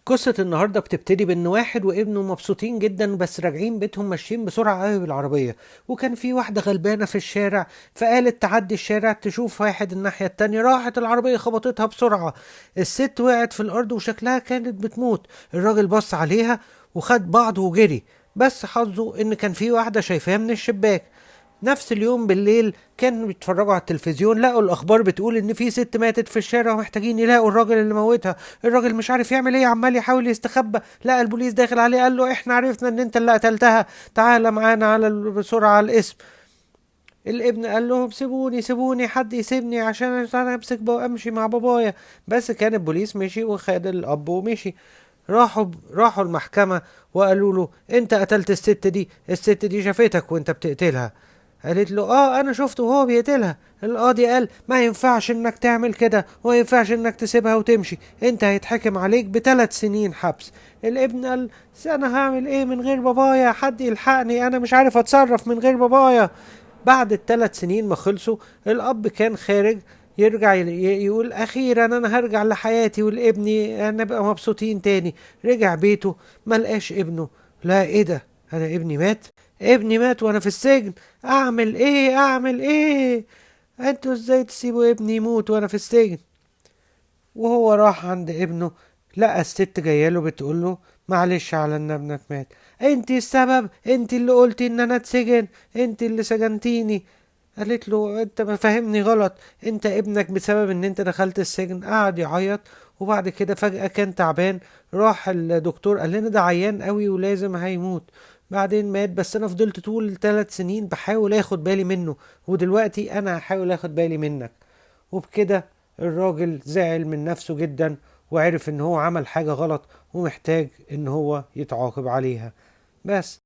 قصة النهاردة بتبتدي بإن واحد وابنه مبسوطين جدا بس راجعين بيتهم ماشيين بسرعة قوي بالعربية. وكان في واحدة غلبانة في الشارع فقالت تعدي الشارع تشوف واحد الناحية التانية، راحت العربية خبطتها بسرعة. الست وقعت في الأرض وشكلها كانت بتموت. الراجل بص عليها وخد بعضه وجري، بس حظه إن كان في واحدة شايفاه من الشباك. نفس اليوم بالليل كانوا بيتفرجوا على التلفزيون، لقوا الاخبار بتقول ان في ست ماتت في الشارع ومحتاجين يلاقوا الراجل اللي موتها. الراجل مش عارف يعمل ايه، عمال يحاول يستخبى. لقى البوليس داخل عليه، قال له احنا عرفنا ان انت اللي قتلتها، تعال معانا بسرعة على القسم. الابن قال لهم سيبوني سيبوني، حد يسيبني عشان انا امسك امشي مع بابايا. بس كان البوليس مشي وخد الاب ومشي. راحوا المحكمة وقالوا له انت قتلت الست دي، الست دي شافتك وانت بتقتلها. قالت له اه انا شفته وهو بيقتلها. القاضي قال ما ينفعش انك تعمل كده، وما ينفعش انك تسيبها وتمشي، انت هيتحكم عليك ب3 سنين حبس. الابن قال انا هعمل ايه من غير بابايا، حد يلحقني، انا مش عارف اتصرف من غير بابايا. بعد ال3 سنين ما خلصوا، الاب كان خارج يرجع يقول اخيرا انا هرجع لحياتي والابني نبقى مبسوطين تاني. رجع بيته ما لقاش ابنه. لا ايه ده، انا ابني مات، ابني مات وانا في السجن، اعمل ايه اعمل ايه؟ انتوا ازاي تسيبوا ابني يموت وانا في السجن؟ وهو راح عند ابنه، لقى الست جايله بتقوله معلش على ان ابنك مات، انت السبب، انت اللي قلتي ان انا اتسجن، انت اللي سجنتيني. قالت له انت ما فاهمني غلط، انت ابنك بسبب ان انت دخلت السجن قعد يعيط، وبعد كده فجأة كان تعبان، راح الدكتور قال لنا ده عيان قوي ولازم هيموت. بعدين مات، بس انا فضلت طول ال3 سنين بحاول اخد بالي منه، ودلوقتي انا هحاول اخد بالي منك. وبكده الراجل زعل من نفسه جدا، وعرف ان هو عمل حاجة غلط ومحتاج ان هو يتعاقب عليها. بس